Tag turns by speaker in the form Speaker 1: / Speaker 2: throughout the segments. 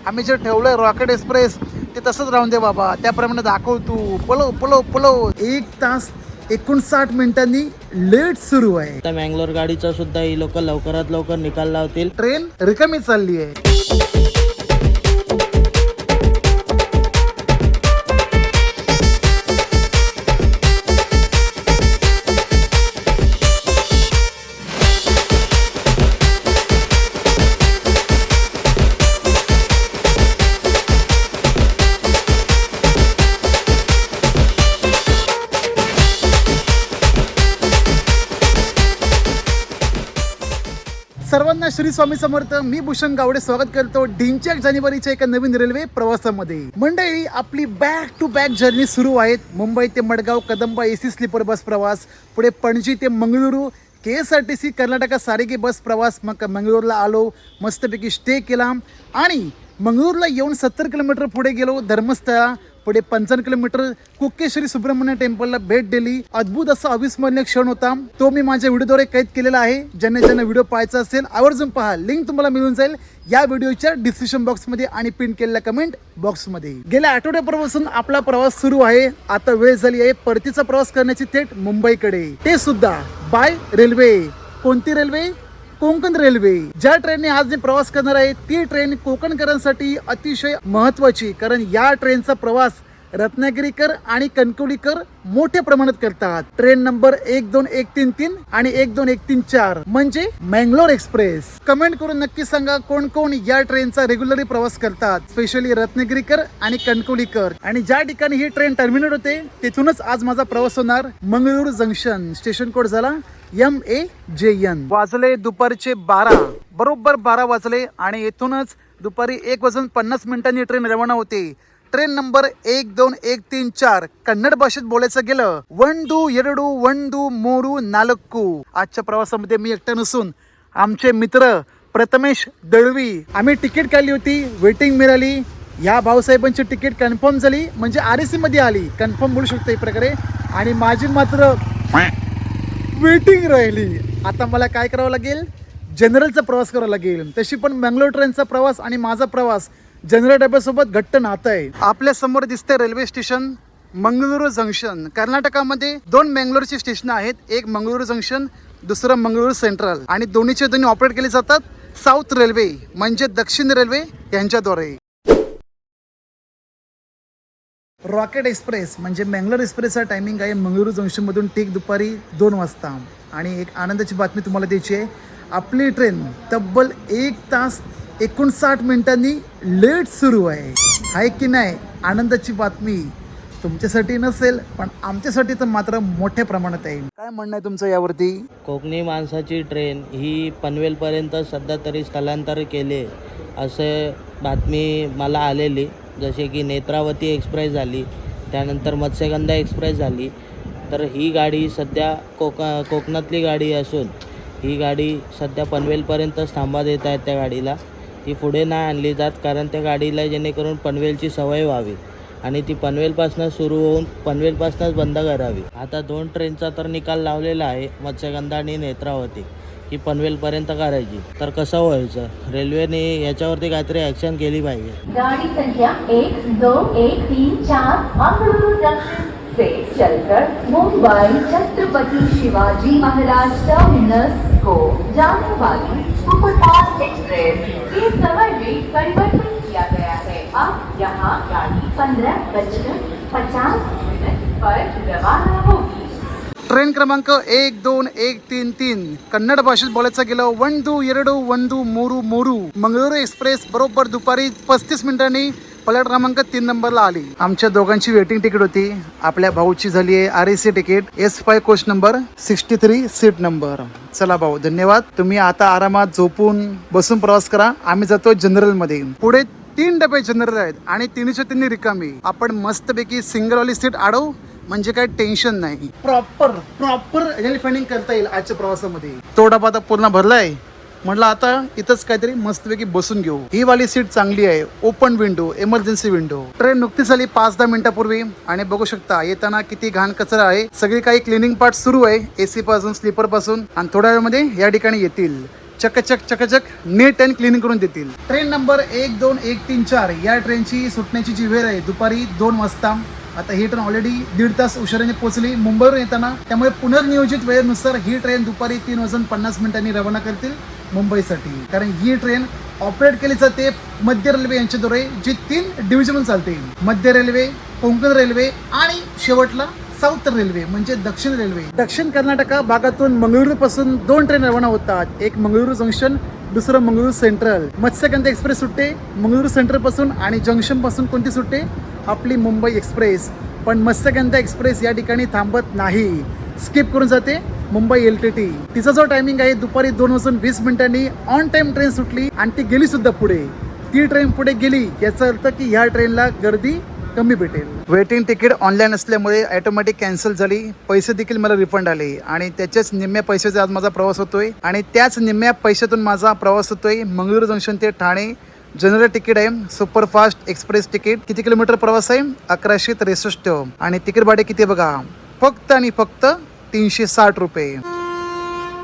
Speaker 1: आम्ही जे ठेवलंय रॉकेट एक्सप्रेस ते तसंच राहून दे बाबा, त्याप्रमाणे दाखव तू. पळव पळव पळव. 1 तास 59 मिनिटांनी लेट सुरू आहे.
Speaker 2: आता मँगलोर गाडीचा सुद्धा ही लोक लवकरात लवकर निकाल लावतील.
Speaker 1: ट्रेन रिकामी चालली आहे. सर्वांना श्री स्वामी समर्थ. मी भूषण गावडे स्वागत करतो ढिंच्याक जानेवारीच्या एका नवीन रेल्वे प्रवासामध्ये. मंडळी, आपली बॅक टू बॅक जर्नी सुरू आहेत. मुंबई ते Madgaon Kadamba AC sleeper bus प्रवास, पुढे पणजी ते मंगळुरू KSRTC कर्नाटका सारिगे बस प्रवास. मग मंगळूरला आलो, मस्तपैकी स्टे केला आणि मंगळूरला येऊन 70 किलोमीटर पुढे गेलो धर्मस्थळा. पुढे 55 किलोमीटर कुक्केश्वरी सुब्रह्मण्य टेम्पलला भेट दिली. अद्भुत असा अविस्मरणीय क्षण होता, तो मी माझ्या व्हिडिओद्वारे कैद केलेला आहे. ज्यांना व्हिडिओ पाहायचा असेल आवर्जून पहा. लिंक तुम्हाला मिळून जाईल या व्हिडिओच्या डिस्क्रिप्शन बॉक्समध्ये आणि पिन केलेल्या कमेंट बॉक्समध्ये. गेल्या आठवड्यापासून आपला प्रवास सुरू आहे. आता वेळ झाली आहे परतीचा प्रवास करण्याची थेट मुंबईकडे, ते सुद्धा बाय रेल्वे. कोणती रेल्वे? कोकण रेल्वे. ज्या ट्रेनने आज मी प्रवास करणार आहे ती ट्रेन कोकणकरांसाठी अतिशय महत्वाची, कारण या ट्रेनचा प्रवास रत्नागिरीकर आणि कणकवलीकर मोठ्या प्रमाणात करतात. ट्रेन नंबर 12133 आणि 12134 म्हणजे मँगलोर एक्सप्रेस. कमेंट करून नक्की सांगा कोण कोण या ट्रेनचा रेग्युलरली प्रवास करतात, स्पेशली रत्नागिरीकर आणि कणकवलीकर. आणि ज्या ठिकाणी ही ट्रेन टर्मिनेट होते तिथूनच आज माझा प्रवास होणार. मंगळूर जंक्शन. स्टेशन कोड झाला MAJN. वाजले दुपारचे 12, बरोबर 12 वाजले आणि येथूनच दुपारी 1:50 ट्रेन रवाना होते. Train number 12134. कन्नड भाषेत बोलायचं गेलं 1-2-2-1-3-4 आजच्या प्रवासामध्ये मी एकटा नसून आमचे मित्र प्रथमेश दळवी. आम्ही तिकीट काढली होती, वेटिंग मिळाली. या भाऊसाहेबांची तिकीट कन्फर्म झाली, म्हणजे RAC मध्ये आली, कन्फर्म बोलू शकतो एक प्रकारे. आणि माझी मात्र वेटिंग राहिली. आता मला काय करावं लागेल? जनरलचा प्रवास करावा लागेल. तशी पण मंगलोर ट्रेनचा प्रवास आणि माझा प्रवास जनरल डब्यासोबत घट्ट नातं आहे. आपल्या समोर दिसते रेल्वे स्टेशन मंगळूरू जंक्शन. कर्नाटकामध्ये 2 मंगळूरची स्टेशन आहेत, एक मंगळूरू जंक्शन, दुसरं मंगळूरू सेंट्रल. आणि दोन्ही ऑपरेट केले जातात साऊथ रेल्वे म्हणजे दक्षिण रेल्वे यांच्याद्वारे. रॉकेट एक्सप्रेस म्हणजे मँगलोर एक्सप्रेसचा टायमिंग आहे मंगळूरू जंक्शनमधून ठीक दुपारी 2 वाजता. आणि एक आनंदाची बातमी तुम्हाला द्यायची आहे. आपली ट्रेन तब्बल 1 तास 59 मिनिटांनी लेट सुरू आहे की नाही? आनंदाची बातमी तुमच्यासाठी नसेल पण आमच्यासाठी तर मात्र मोठ्या प्रमाणात आहे. काय म्हणणं आहे तुमचं यावरती?
Speaker 2: कोकणी माणसाची ट्रेन ही पनवेलपर्यंत सध्या तरी स्थलांतर केले असे बातमी मला आलेली. जसे की नेत्रावती एक्सप्रेस झाली, त्यानंतर मत्स्यगंधा एक्सप्रेस झाली. तर ही गाडी सध्या कोकणातली गाडी असून ही गाडी सध्या पनवेलपर्यंतच थांबा देत आहेत. त्या गाडीला ती पुढे नाही आणली जात, कारण त्या गाडीला जेणेकरून पनवेलची सवय व्हावी आणि ती पनवेलपासून सुरू होऊन पनवेलपासूनच बंद करावी. आता 2 ट्रेनचा तर निकाल लावलेला आहे, मत्स्यगंधा आणि नेत्रावती, की पनवेलपर्यंत करायची. तर कसं व्हायचं? रेल्वेने याच्यावरती काहीतरी ॲक्शन केली पाहिजे.
Speaker 3: गाड़ी संख्या 12134 मंगळूरू जंक्शन से चलकर मुंबई छत्रपति शिवाजी महाराज टर्मिनस को जाने वाली सुपरफास्ट एक्सप्रेस के समय में परिवर्तन किया गया है. अब यहाँ गाड़ी 15:50 पर रवाना होगी.
Speaker 1: ट्रेन क्रमांक 12133. कन्नड भाषेत बोलायचं गेलं 1-2-2-1-3-4 मंगळूरू एक्सप्रेस बरोबर दुपारी 35 मिनिटांनी प्लॅट क्रमांक 3 नंबरला आली. आमच्या दोघांची वेटिंग तिकीट होती. आपल्या भाऊची झाली आहे RAC ticket S5 coach number 63 seat number. चला भाऊ, धन्यवाद. तुम्ही आता आरामात झोपून बसून प्रवास करा. आम्ही जातो जनरल मध्ये. पुढे 3 डबे जनरल आहेत आणि 3 रिकामी. आपण मस्तपैकी सिंगलवाली सीट अडवू म्हणजे काय टेन्शन नाही. प्रॉपर फाइंडिंग करता येईल आजच्या प्रवासामध्ये. तो डबा आता पूर्ण भरलाय, म्हटलं आता इथंच काहीतरी मस्तपैकी बसून घेऊ. ही वाली सीट चांगली आहे, open window, emergency window. Train नुकतीच आली 5-10 मिनिटापूर्वी आणि बघू शकता येताना किती घाण कचरा आहे. सगळी काही क्लिनिंग पार्ट सुरू आहे AC पासून, स्लीपर पासून, आणि थोड्या वेळामध्ये या ठिकाणी येतील. चकचक चकचक नीट अँड क्लीन करून देतील. ट्रेन नंबर 1, 2, 1, 3, 4 या ट्रेनची सुटण्याची जी वेळ आहे दुपारी 2 वाजता. आता ही ट्रेन ऑलरेडी 1.5 तास उशिराने पोहोचली मुंबईवरून येताना, त्यामुळे पुनर्नियोजित वेळेनुसार ही ट्रेन दुपारी 3:50 रवाना करतील मुंबईसाठी. कारण ही ट्रेन ऑपरेट केली जाते मध्य रेल्वे यांच्याद्वारे, जी 3 डिव्हिजन चालते. मध्य रेल्वे, कोकण रेल्वे आणि शेवटला साऊथ रेल्वे म्हणजे दक्षिण रेल्वे. दक्षिण कर्नाटका भागातून मंगळुरू पासून 2 ट्रेन रवाना होतात. एक मंगळुरू जंक्शन, दुसरं मंगळुरू सेंट्रल. मत्स्यगंधा एक्सप्रेस सुटते मंगळुरू सेंट्रल पासून आणि जंक्शन पासून कोणती सुटते? आपली मुंबई एक्सप्रेस. पण मत्स्यगंधा एक्सप्रेस या ठिकाणी थांबत नाही, स्किप करून जाते मुंबई LTT. तिचा जो टायमिंग आहे दुपारी 2:20 ऑन टाइम ट्रेन सुटली आणि ती गेली सुद्धा पुढे. ती ट्रेन पुढे गेली याचा अर्थ की ह्या ट्रेनला गर्दी कमी भेटेल. वेटिंग तिकीट ऑनलाईन असल्यामुळे ऑटोमॅटिक कॅन्सल झाली. पैसे देखील मला रिफंड आले आणि त्याच्याच निम्म्या पैशाचा आज माझा प्रवास होतोय आणि त्याच निम्म्या पैशातून माझा प्रवास होतोय मंगळुरू जंक्शन ते ठाणे. जनरल तिकीट आहे, सुपरफास्ट एक्सप्रेस तिकीट. किती किलोमीटर प्रवास आहे? 1163 आणि तिकीट भाडे किती बघा, फक्त आणि फक्त 360 रुपये.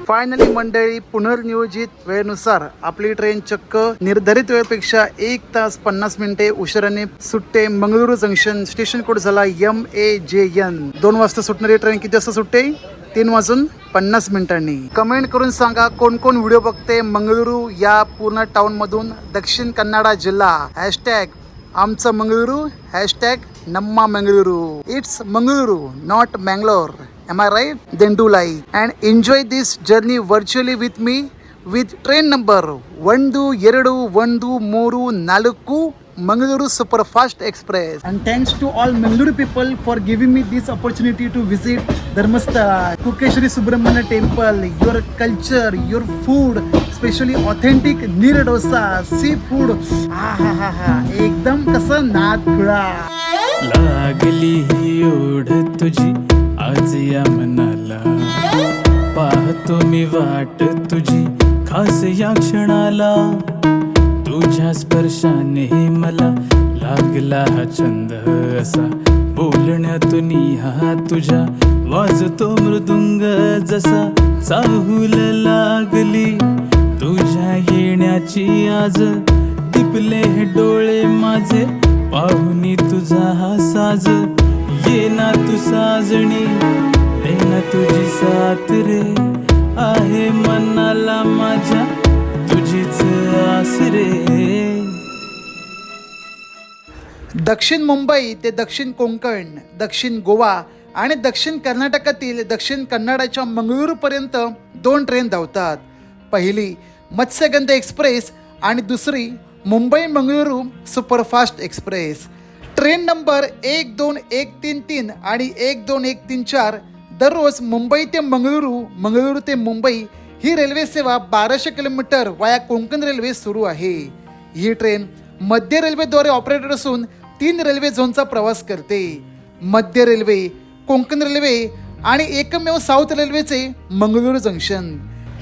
Speaker 1: फायनली मंडळी, पुनर्नियोजित वेळेनुसार आपली ट्रेन चक्क निर्धारित वेळेपेक्षा 1 तास 50 मिनिटे उशिराने सुटते मंगळुरू जंक्शन. स्टेशन कोड झाला MAJN. 2 वाजता सुटणारी ट्रेन किती वाजता सुटते? 3:50. कमेंट करून सांगा कोण कोण व्हिडिओ बघते मंगळुरू या पूर्ण टाउन मधून. दक्षिण कन्नडा जिल्हा हॅशटॅग आमचं मंगळुरू, हॅशटॅग नम्मा Mangaluru. It's Mangaluru, not Mangalore. Am I right? Then do like and enjoy this journey virtually with me with train number 1224 Mangaluru Superfast Express. And thanks to all Mangaluru people for giving me this opportunity to visit Dharmasthala, Kukeshwari Subramanya Temple, your culture, your food, especially authentic neer dosa, seafood. एकदम कसं नाद खुळा.
Speaker 4: लागली ही ओढ तुझी आज या मनाला, पाहतो मी वाट तुझी खास या क्षणाला. तुझ्या स्पर्शाने मला लागला हा छंद असा, बोलण्यातून हा तुझ्या वाजतो मृदुंग जसा. चाहूल लागली तुझ्या येण्याची आज, टिपले हे डोळे माझे पाहुनी तुझा हा साज. ये ना तू साजणी, दे ना तुझी साथ रे, आहे मनाला माझ्या तुझीच आस रे.
Speaker 1: दक्षिण मुंबई ते दक्षिण कोकण, दक्षिण गोवा आणि दक्षिण कर्नाटकातील दक्षिण कन्नडाच्या मंगळुरूपर्यंत 2 ट्रेन धावतात. पहिली मत्स्यगंधा एक्सप्रेस आणि दुसरी Mumbai Mangaluru superfast express. Train number 1, 2, 1, 3, 3 आणि 1, 2, 1, 3, 4 दररोज मुंबई ते मंगळुरू, मंगळुरू ते मुंबई ही रेल्वे सेवा 1200 किलोमीटर वाया कोकण रेल्वे सुरू आहे. ही ट्रेन मध्य रेल्वेद्वारे ऑपरेटेड असून 3 रेल्वे झोनचा प्रवास करते. मध्य रेल्वे, कोकण रेल्वे आणि एकमेव साऊथ रेल्वेचे मंगळुरू जंक्शन.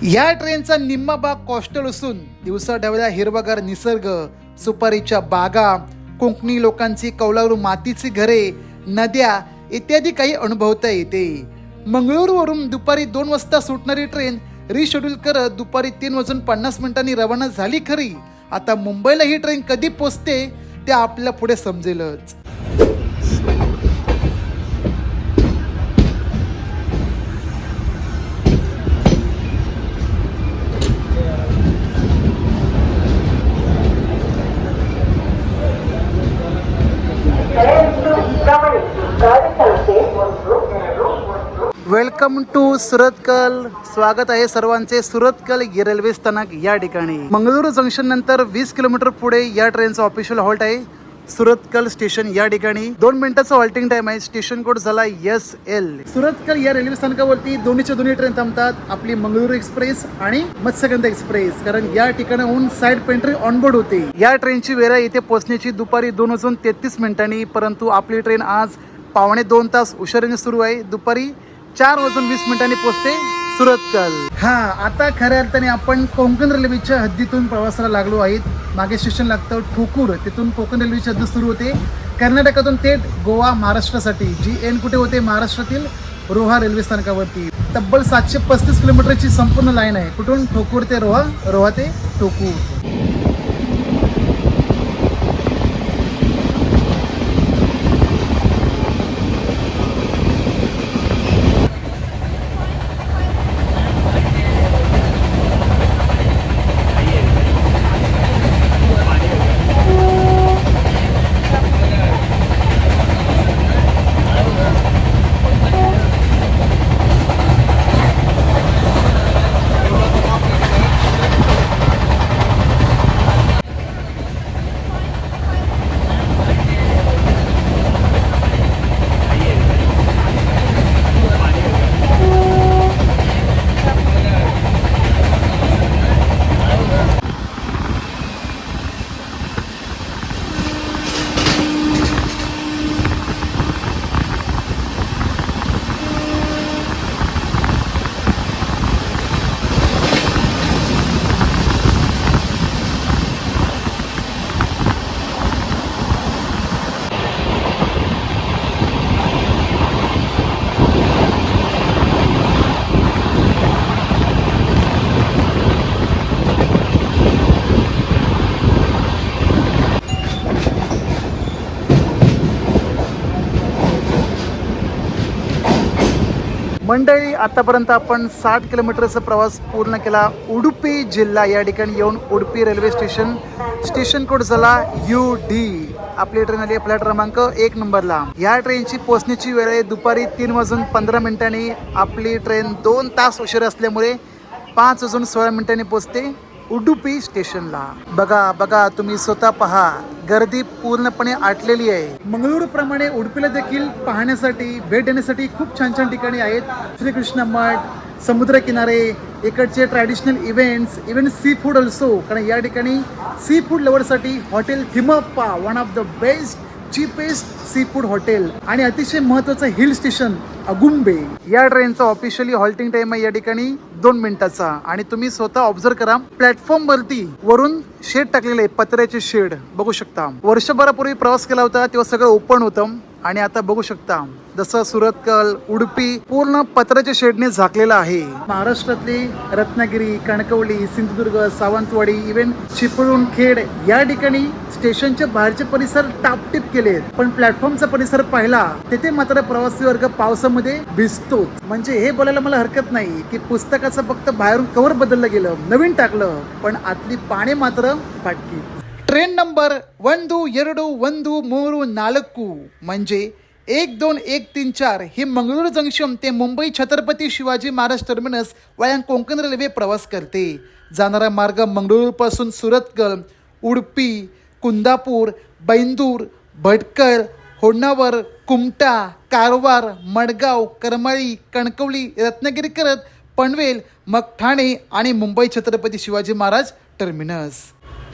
Speaker 1: या ट्रेनचा निम्मा भाग कोस्टल असून दिवसा ढवळ्या हिरवागार निसर्ग, सुपारीच्या बागा, कोकणी लोकांची कौलारू मातीची घरे, नद्या इत्यादी काही अनुभवता येते. मंगळुरूवरून दुपारी 2 वाजता सुटणारी ट्रेन रिशेड्यूल करत दुपारी 3:50 रवाना झाली खरी. आता मुंबईला ही ट्रेन कधी पोचते ते आपल्याला पुढे समजेलच. Welcome to Surathkal. स्वागत आहे सर्वांचे सुरतकल रेल्वे स्थानक या ठिकाणी. मंगळुरू जंक्शन नंतर 20 किलोमीटर पुढे या ट्रेनचा ऑफिशियल हॉल्ट आहे सुरतकल स्टेशन या ठिकाणी. 2 मिनिटाचा हॉल्टिंग टाइम आहे. स्टेशन कोड झाला SL. सुरतकल या रेल्वे स्थानकावरती दोन्ही ट्रेन थांबतात, आपली मंगळुरू एक्सप्रेस आणि मत्स्यगंधा एक्सप्रेस. कारण या ठिकाणाहून साइड पेंट्री ऑनबोर्ड होते. या ट्रेनची वेळ इथे पोहोचण्याची दुपारी 2:33, परंतु आपली ट्रेन आज 1.25 तास उशिराने सुरू आहे. दुपारी 4:20 पोहोचते सुरतकल. आता खऱ्या अर्थाने आपण कोकण रेल्वेच्या हद्दीतून प्रवासाला लागलो आहेत. मागे स्टेशन लागतं ठोकूर, तिथून कोकण रेल्वेची हद्द सुरू होते. कर्नाटकातून थेट गोवा महाराष्ट्रासाठी. जी एंड कुठे होते? महाराष्ट्रातील रोहा रेल्वे स्थानकावरती. तब्बल 735 किलोमीटरची संपूर्ण लाईन आहे. कुठून? ठोकूर ते रोहा, रोहा ते ठोकूर. मंडळी, आतापर्यंत आपण 60 किलोमीटरचा प्रवास पूर्ण केला. उडुपी जिल्हा या ठिकाणी येऊन उडुपी रेल्वे स्टेशन कोड झाला UD. आपली ट्रेन आली फ्लॅट क्रमांक 1 नंबरला. या ट्रेनची पोहोचण्याची वेळ आहे दुपारी 3:15. आपली ट्रेन 2 तास उशीर असल्यामुळे 5:16 पोहोचते उडुपी स्टेशनला. बघा तुम्ही स्वतः पहा, गर्दी पूर्णपणे आटलेली आहे. मंगळूरप्रमाणे उडुपीला देखील पाहण्यासाठी, भेट देण्यासाठी खूप छान छान ठिकाणी आहेत. श्रीकृष्ण मठ, समुद्रकिनारे, इकडचे traditional event sea food also. कारण या ठिकाणी सी फूड लवरसाठी hotel Thimappa, one of the best cheapest sea food hotel. आणि अतिशय महत्त्वाचं हिल स्टेशन अगुंबे. या ट्रेनचा ऑफिशियली हॉल्टिंग टाइम आहे या ठिकाणी 2 मिनिटाचा. आणि तुम्ही स्वतः ऑब्झर्व करा, प्लॅटफॉर्म वरती वरून शेड टाकलेले, पत्र्याचे शेड बघू शकता. वर्षभरापूर्वी प्रवास केला होता तेव्हा सगळं ओपन होतं आणि आता बघू शकता जसं सुरतकल, उडुपी पूर्ण पत्र्याच्या शेडने झाकलेला आहे. महाराष्ट्रातली रत्नागिरी, कणकवली, सिंधुदुर्ग, सावंतवाडी, इव्हन चिपळूण, खेड या ठिकाणी स्टेशनच्या बाहेरचे परिसर टापटीप केले. पण प्लॅटफॉर्मचा परिसर पाहिला तिथे मात्र प्रवासी वर्ग पावसामध्ये भिजतो. म्हणजे हे बोलायला मला हरकत नाही की पुस्तकाचं फक्त बाहेरून कव्हर बदललं गेलं, नवीन टाकलं, पण आतली पाने मात्र फाटकी. ट्रेन नंबर 1214 म्हणजे 12134 ही मंगळूर जंक्शन ते मुंबई छत्रपती शिवाजी महाराज टर्मिनस वाया कोकण रेल्वे प्रवास करते. जाणारा मार्ग मंगळूरपासून सुरतकल, उडुपी, कुंदापूर, बैंदूर, भटकळ, होन्नावर, कुमटा, कारवार, मडगाव, करमाळी, कणकवली, रत्नागिरी करत पनवेल, मग ठाणे आणि मुंबई छत्रपती शिवाजी महाराज टर्मिनस.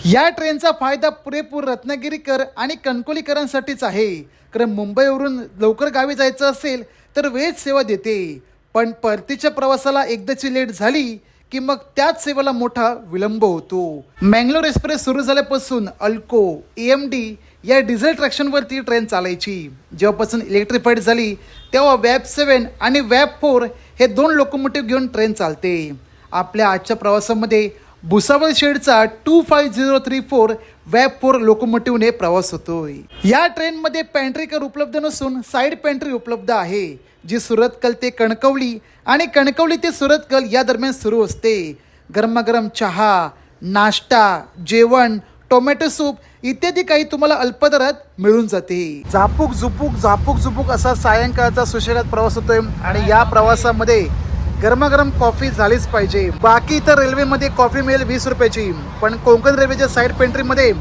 Speaker 1: या ट्रेनचा फायदा पुरेपूर रत्नागिरीकर आणि कणकवलीकरांसाठीच आहे. कारण मुंबईवरून लवकर गावी जायचं असेल तर वेळेत सेवा देते, पण परतीच्या प्रवासाला एकदाची लेट झाली की मग त्याच सेवेला मोठा विलंब होतो. मँगलोर एक्सप्रेस सुरू झाल्यापासून अल्को, AMD या डिझेल ट्रॅक्शनवरती ट्रेन चालायची. जेव्हापासून इलेक्ट्रिफाईड झाली तेव्हा वॅब 7 आणि वॅब 4 हे 2 लोकोमोटिव्ह घेऊन ट्रेन चालते. आपल्या आजच्या प्रवासामध्ये भुसावळ शेडचा 25034 वॅब 4 लोकोमोटिव्हने प्रवास होतोय. या ट्रेनमध्ये पॅन्ट्री कार उपलब्ध नसून साईड पॅन्ट्री उपलब्ध आहे, जी सुरतकल ते कणकवली आणि कणकवली ते सुरतकल या दरम्यान सुरू असते. गरमागरम चहा, नाश्ता, जेवण, टोमॅटो सूप इत्यादी काही तुम्हाला अल्पदरात मिळून जाते. झापूक झुपूक असा सायंकाळचा सुशेगात प्रवास होतोय. आणि या प्रवासामध्ये गरमागरम कॉफी झालीच पाहिजे. बाकी तर रेल्वेमध्ये कॉफी मिळेल 20 रुपयाची, पण कोकण रेल्वेच्या साईड पेंट्रीमध्ये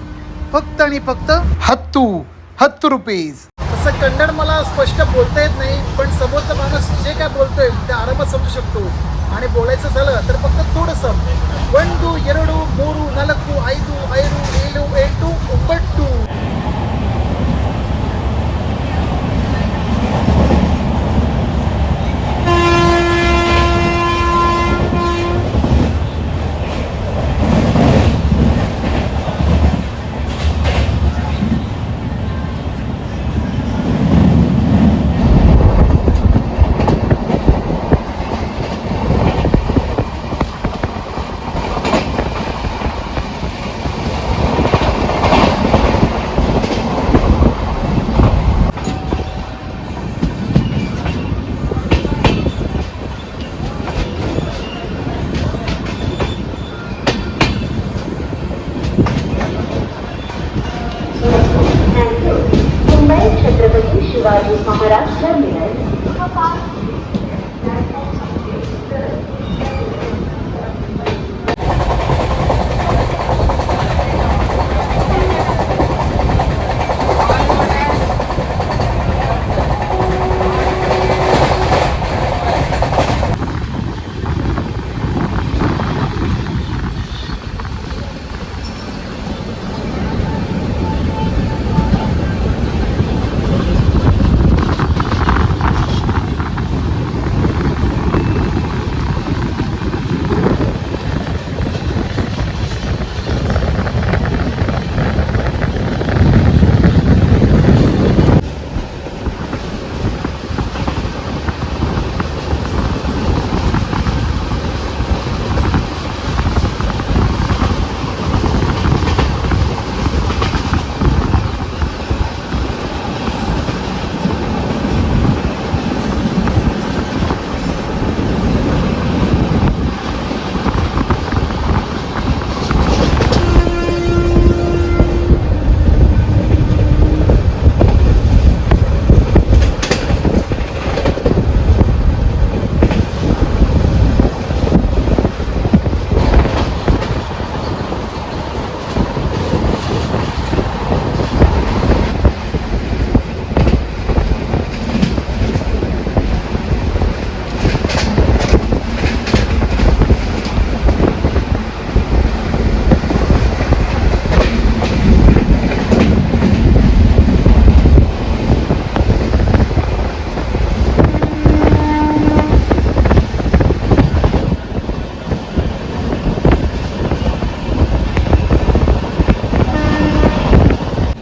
Speaker 1: फक्त आणि फक्त हत्तू रुपीज. असं कन्नड मला स्पष्ट बोलता येत नाही, पण समोरचा माणूस जे काय बोलतोय ते आरामात समजू शकतो. आणि बोलायचं झालं तर फक्त थोडंसं 1 2 2 3 4 5 6 7 8 9
Speaker 3: शिवाजी महाराज टर्मिनस सुपरफास्ट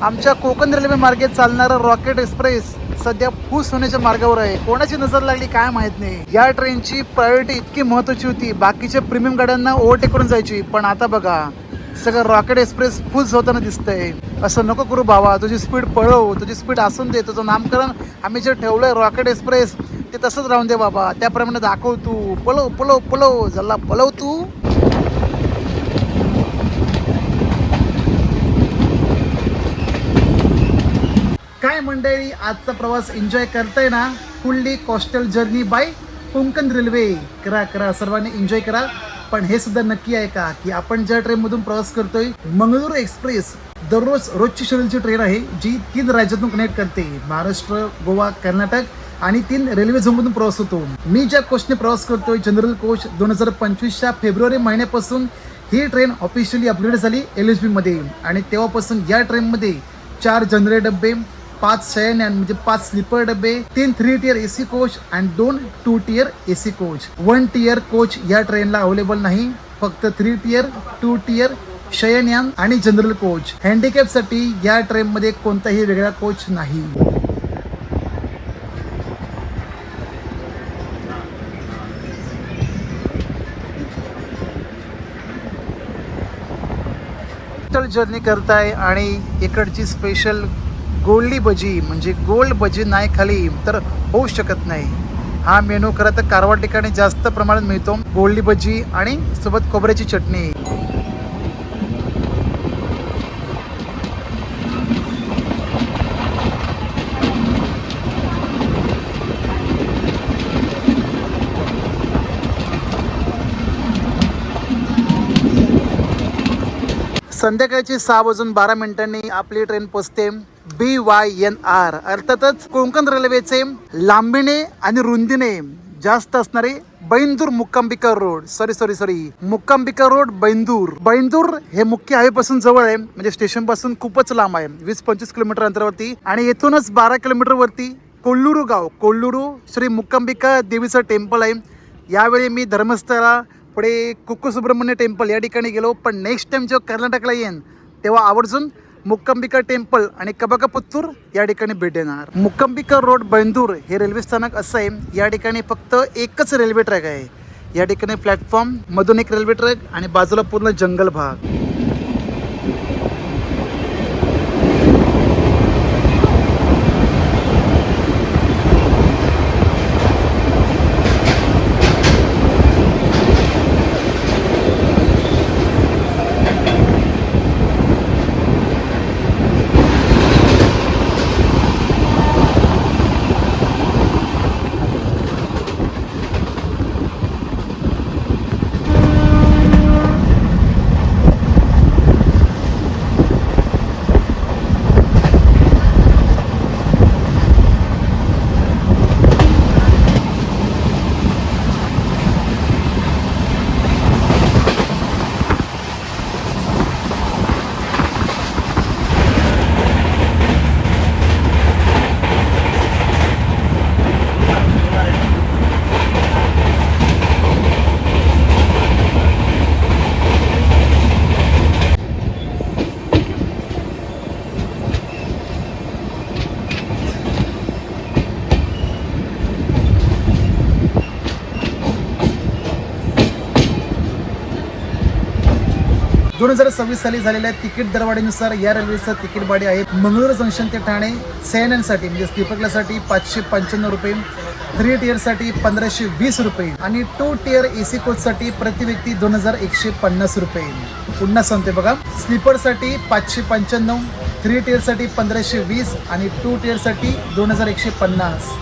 Speaker 1: आमच्या कोकण रेल्वे मार्गे चालणारा रॉकेट एक्सप्रेस सध्या फूस होण्याच्या मार्गावर आहे. कोणाची नजर लागली काय माहित नाही. या ट्रेनची प्रायोरिटी इतकी महत्वाची होती, बाकीच्या प्रीमियम गाड्यांना ओव्हरटेक करून जायची, पण आता बघा सगळं रॉकेट एक्सप्रेस फूस होताना दिसतंय. असं नको करू भावा, तुझी स्पीड पळव, तुझी स्पीड असून दे, तुझं नामकरण आम्ही जे ठेवलंय रॉकेट एक्सप्रेस ते तसंच राहून दे बाबा, त्याप्रमाणे दाखव तू. पळव पळव पळव झाला, पळव तू. काय मंडळी, आजचा प्रवास एन्जॉय करताय ना? Fully coastal journey by Konkan railway. करा करा, सर्वांनी एन्जॉय करा. पण हे सुद्धा नक्की आहे का की आपण ज्या ट्रेनमधून प्रवास करतोय मंगळूर एक्सप्रेस रोजची शेड्यूलची ट्रेन आहे, जी 3 राज्यातून कनेक्ट करते, महाराष्ट्र, गोवा, कर्नाटक आणि 3 रेल्वे झोनमधून प्रवास होतो. मी ज्या कोचने प्रवास करतोय जनरल कोच 2025च्या फेब्रुवारी महिन्यापासून ही ट्रेन ऑफिशियली अपग्रेड झाली LHB मध्ये, आणि तेव्हापासून या ट्रेनमध्ये 4 जनरल डबे, 5 शयन म्हणजे 5 स्लीपर डबे, 3 3 टियर AC कोच आणि 2 2 tier AC coach. 1 tier coach या ट्रेनला अवेलेबल नाही, फक्त 3 टियर, 2 टियर, शयनयान आणि जनरल कोच. हँडिकॅपसाठी या ट्रेनमध्ये कोणताही वेगळा कोच नाही. जर्नी करताय आणि इकडची स्पेशल गोल्डी भजी म्हणजे गोल्ड भजी नाही खाली तर होऊ शकत नाही. हा मेनू खरं तर कारवार ठिकाणी जास्त प्रमाणात मिळतो. गोल्डी भजी आणि सोबत खोबऱ्याची चटणी. संध्याकाळची 6:12 आपली ट्रेन पोचते BYNR, अर्थातच कोकण रेल्वेचे लांबीने आणि रुंदीने जास्त असणारे Byndoor Mookambika road, sorry Mookambika road Byndoor हे मुख्य हायवे पासून जवळ आहे, म्हणजे स्टेशन पासून खूपच लांब आहे, 20-25 किलोमीटर अंतरावरती. आणि येथूनच 12 किलोमीटर वरती कोल्लूरू श्री मुक्कांबिका देवीचं टेम्पल आहे. यावेळी मी धर्मस्थळा पुढे कुक्कू सुब्रह्मण्य टेम्पल या ठिकाणी गेलो, पण नेक्स्ट टाइम जेव्हा कर्नाटकला येईन तेव्हा आवर्जून मुक्कांबिका टेम्पल आणि कबकापुत्तूर या ठिकाणी भेट देणार. मुक्कांबिका रोड बैंदूर हे रेल्वे स्थानक असं आहे, या ठिकाणी फक्त एकच रेल्वे ट्रॅक आहे. या ठिकाणी प्लॅटफॉर्म मधून एक रेल्वे ट्रॅक आणि बाजूला पूर्ण जंगल भाग. 2026 साली झालेल्या तिकीट दरवाढीनुसार या रेल्वेचं तिकीट भाडे आहे मंगळूर जंक्शन ते ठाणे शयनसाठी म्हणजे स्लीपर क्लाससाठी 595 रुपये, 3 टिअरसाठी 1520 रुपये आणि 2 टिअर AC कोचसाठी प्रति व्यक्ती 2150 रुपये. पुन्हा सांगते बघा, स्लीपरसाठी 595, 3 टिअरसाठी 1520 आणि 2 टिअरसाठी 2150.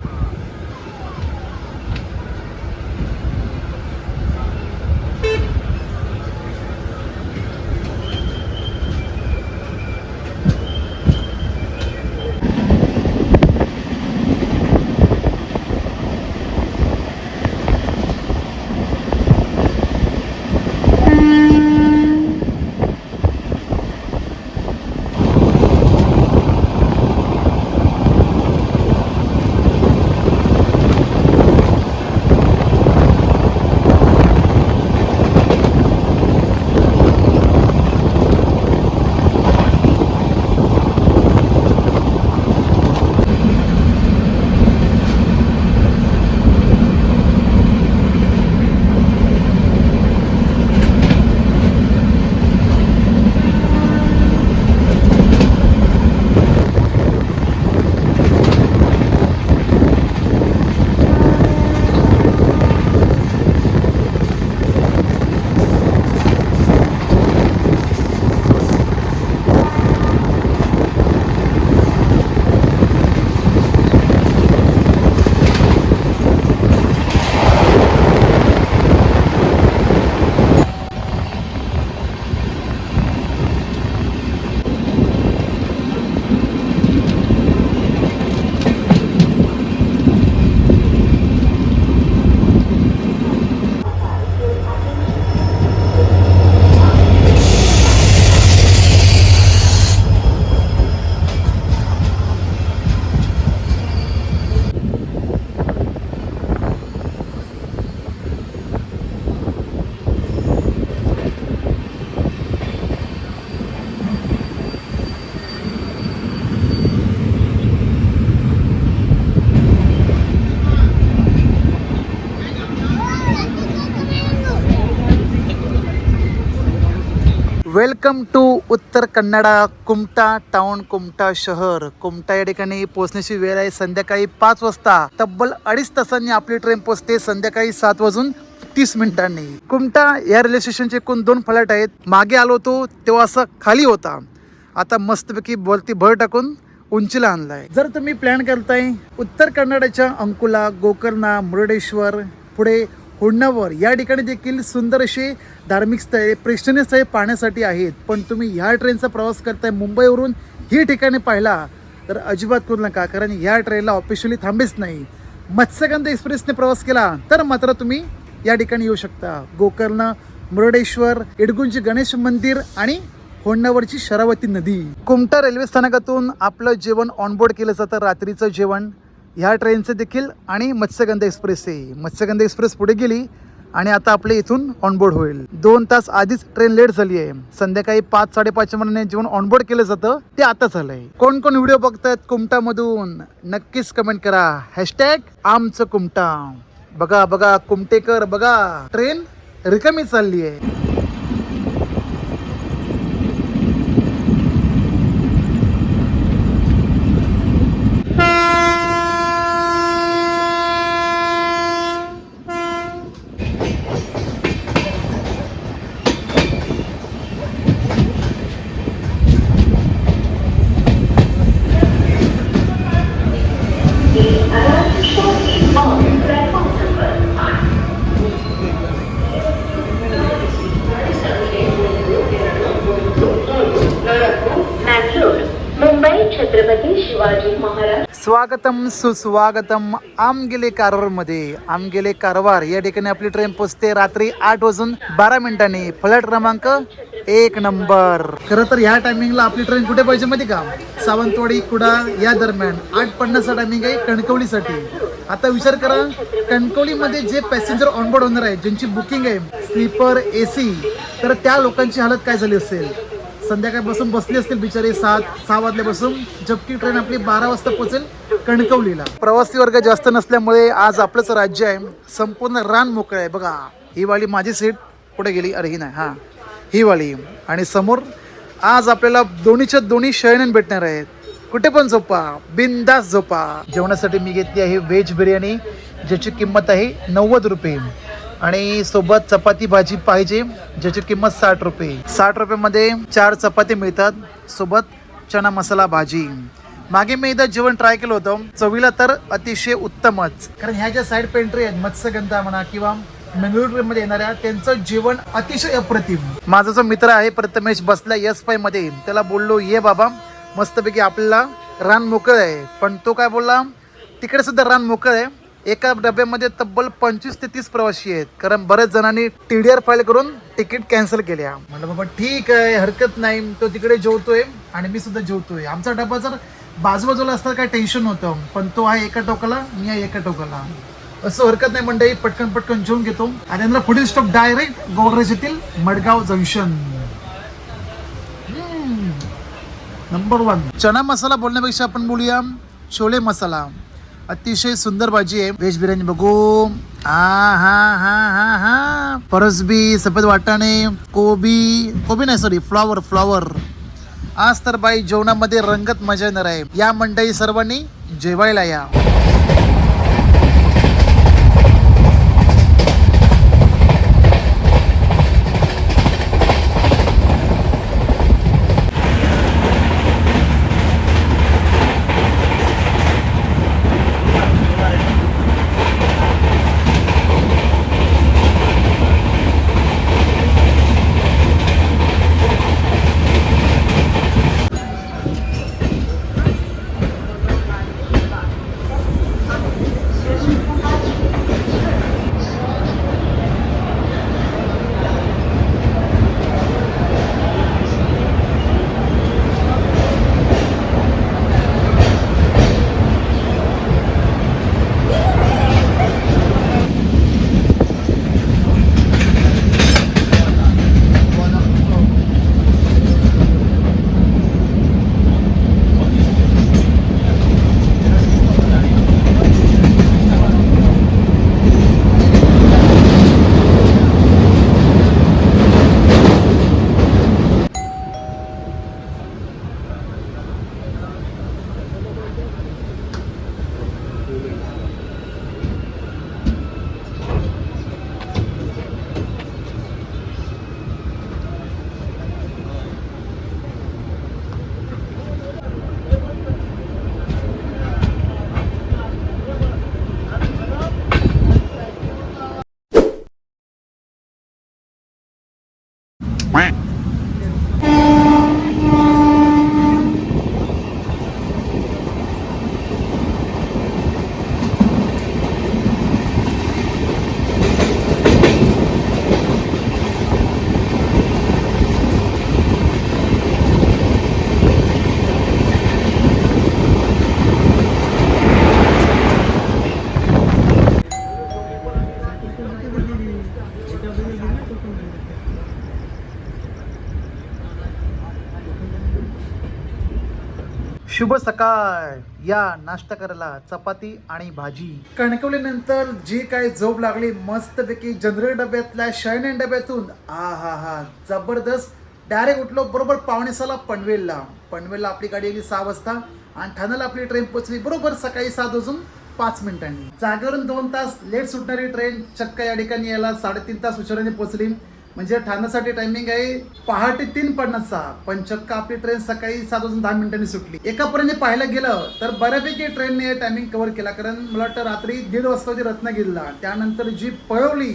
Speaker 1: वेलकम टू उत्तर कन्नडा, कुमटा टाउन, कुमटा शहर. कुमटा या ठिकाणी पोहोचण्याची वेळ आहे संध्याकाळी 5 वाजता. तब्बल 2.5 तासांनी आपली ट्रेन पोहोचते संध्याकाळी 7:30. कुमटा या रेल्वे स्टेशनचे एकूण 2 फलाट आहेत. मागे आलो होतो तेव्हा असा खाली होता, आता मस्तपैकी बोलती भर टाकून उंचीला आणलाय. जर तुम्ही प्लॅन करताय उत्तर कन्नडाच्या अंकुला, गोकर्णा, मुरुडेश्वर, पुढे होन्नावर या ठिकाणी देखील सुंदर असे धार्मिक स्थळे, प्रेक्षणीय स्थळे पाहण्यासाठी आहेत, पण तुम्ही ह्या ट्रेनचा प्रवास करताय मुंबईवरून ही ठिकाणी पाहिला तर अजिबात करू नका, कारण ह्या ट्रेनला ऑफिशियली थांबेच नाही. मत्स्यगंधा एक्सप्रेसने प्रवास केला तर मात्र तुम्ही या ठिकाणी येऊ शकता. गोकर्ण, मुरुडेश्वर, इडगुंजी गणेश मंदिर आणि होन्नावरची शरावती नदी. कुमटा रेल्वे स्थानकातून आपलं जेवण ऑनबोर्ड केलं जातं, रात्रीचं जेवण ह्या ट्रेनचं देखील. आणि मत्स्यगंधा एक्सप्रेस आहे, मत्स्यगंधा एक्सप्रेस पुढे गेली आणि आता आपल्या इथून ऑनबोर्ड होईल. 2 तास आधीच ट्रेन लेट झाली आहे. संध्याकाळी 5-5:30 मध्ये जेवण ऑनबोर्ड केलं जातं ते आता झालंय. कोण कोण व्हिडिओ बघतात कुमटामधून नक्कीच कमेंट करा. हॅशटॅग आमचं कुमटा. बघा बघा कुमटेकर, बघा ट्रेन रिकामी चालली आहे.
Speaker 3: मुंबई छत्रपती शिवाजी महाराज.
Speaker 1: स्वागतम सुस्वागतम आमगेले कारवारमध्ये. आमगेले कारवार या ठिकाणी आपली ट्रेन पोहोचते रात्री 8:12. फ्लॅट क्रमांक 1 नंबर. खरं तर ह्या टायमिंगला आपली ट्रेन कुठे पाहिजे माहिती का? सावंतवाडी कुडाळ या दरम्यान 8:50चा टायमिंग आहे कणकवलीसाठी. आता विचार करा, कणकवलीमध्ये जे पॅसेंजर ऑनबोर्ड होणार आहे, ज्यांची बुकिंग आहे स्लीपर AC, तर त्या लोकांची हालत काय झाली असेल? संध्याकाळपासून बसली असतील बिचारे 6 वाजल्यापासून, जबकी ट्रेन आपली 12 वाजता पोहोचेल कणकवलीला. प्रवासी वर्ग जास्त नसल्यामुळे आज आपलंच राज्य आहे, संपूर्ण रान मोकळं आहे. बघा ही वाली माझी सीट पुढे गेली, अरे ही नाही, हां ही वाली. आणि समोर आज आपल्याला दोन्हीच्या दोन्ही शयनन भेटणार आहेत. कुठे पण झोपा, बिंदास झोपा. जेवणासाठी मी घेतली आहे व्हेज बिर्याणी, ज्याची किंमत आहे 90 रुपये. आणि सोबत चपाती भाजी पाहिजे, ज्याची किंमत 60 रुपये. 60 रुपयेमध्ये 4 चपाती मिळतात, सोबत चना मसाला भाजी. मागे मी एकदा जेवण ट्राय केलं होतं, चवीला तर अतिशय उत्तमच. कारण ह्या ज्या साईड पेंट्री आहेत, मत्स्यगंधा म्हणा किंवा मंगळूरमध्ये येणाऱ्या, त्यांचं जेवण अतिशय अप्रतिम. माझा जो मित्र आहे प्रथमेश बसला S5 मध्ये, त्याला बोललो ये बाबा मस्तपैकी आपल्याला रान मोकळ आहे. पण तो काय बोलला, तिकडे सुद्धा रान मोकळ आहे. एका डब्यामध्ये तब्बल 25 ते 30 प्रवासी आहेत, कारण बरेच जणांनी TDR फाईल करून तिकीट कॅन्सल केल्या. म्हटलं बाबा ठीक आहे, हरकत नाही. तो तिकडे जेवतोय आणि मी सुद्धा जेवतोय. आमचा डबा जर बाजूबाजूला असता काय टेन्शन होतं, पण तो आहे एका टोकाला, मी आहे एका टोकाला. असं हरकत नाही मंडळी, पटकन जेवून घेतो. आणि नंतर पुढील स्टॉप डायरेक्ट गोवराज येथील मडगाव जंक्शन. नंबर 1 चना मसाला बोलण्यापेक्षा आपण बोलूया छोले मसाला. अतिशय सुंदर भाजी आहे. व्हेज बिर्याणी बघू. हा परसबी, सफेद वाटाणे, कोबी नाही सॉरी फ्लॉवर. आज तर बाई जेवणामध्ये रंगत मजा येणार आहे. या मंडळी सर्वांनी जेवायला या. शुभ सकाळ. या नाश्ता करायला चपाती आणि भाजी. कणकवल्यानंतर जी काय झोप लागली, मस्तपैकी जनरल डब्यातल्या शयन डब्यातून हा जबरदस्त. डायरेक्ट उठलो बरोबर 5:45 पनवेलला आपली गाडी आली 6 वाजता आणि ठाण्याला आपली ट्रेन पोहोचली बरोबर सकाळी 7:05. जागेवरून 2 तास लेट सुटणारी ट्रेन चक्क या ठिकाणी यायला 3.5 तास उशिराने पोहोचली. म्हणजे ठाण्यासाठी टायमिंग आहे पहाटे 3:50, पण चक्क आपली ट्रेन सकाळी 7:10 सुटली. एकापर्यंत पाहायला गेलं तर बऱ्यापैकी ट्रेनने टायमिंग कव्हर केला. कारण मला वाटतं रात्री 1:30 वाजता होती रत्नागिरीला. त्यानंतर जी पळवली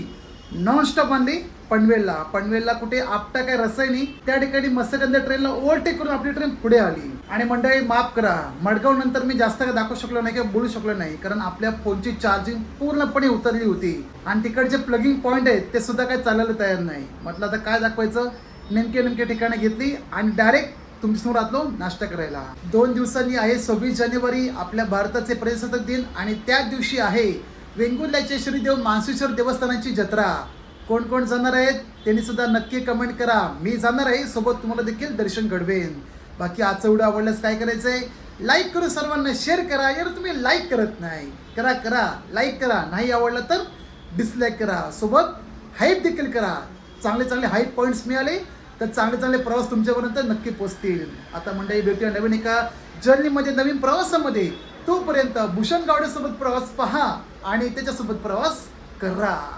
Speaker 1: नॉनस्टॉप आणली पनवेलला कुठे आपटा काय रसायनी, त्या ठिकाणी मत्स्यगंधा ट्रेनला ओव्हरटेक करून आपली ट्रेन पुढे आली. आणि मंडळी माफ करा, मडगाव नंतर मी जास्त काय दाखवू शकलो नाही किंवा बोलू शकलो नाही, कारण आपल्या फोनची चार्जिंग पूर्णपणे उतरली होती आणि तिकडचे प्लगिंग पॉईंट आहेत ते सुद्धा काय चालायला तयार नाही. म्हटलं आता काय दाखवायचं, नेमके ठिकाणी घेतली आणि डायरेक्ट तुमच्यासमोर आलो नाश्ता करायला. 2 दिवसांनी आहे 26 जानेवारी आपल्या भारताचे प्रजासत्ताक दिन आणि त्याच दिवशी आहे वेंगुर्ल्याचे श्रीदेव मानसेश्वर देवस्थानाची जत्रा. कोण जाणार आहेत त्यांनी सुद्धा नक्की कमेंट करा. मी जाणार आहे, सोबत तुम्हाला देखील दर्शन घडवेन. बाकी आजचा व्हिडिओ आवडल्यास काय करायचंय, लाईक करून सर्वांना शेअर करा. यार तुम्ही लाईक करत नाही, करा लाईक करा. नाही आवडलं तर डिसलाईक करा. सोबत हाईप देखील करा. चांगले हाईप पॉईंट्स मिळाले तर चांगले चांगले प्रवास तुमच्यापर्यंत नक्की पोहोचतील. आता मंडळी भेटूया नवीन एका जर्नीमध्ये, नवीन प्रवासामध्ये. तोपर्यंत भूषण गावडेसोबत प्रवास पहा आणि त्याच्यासोबत प्रवास करा.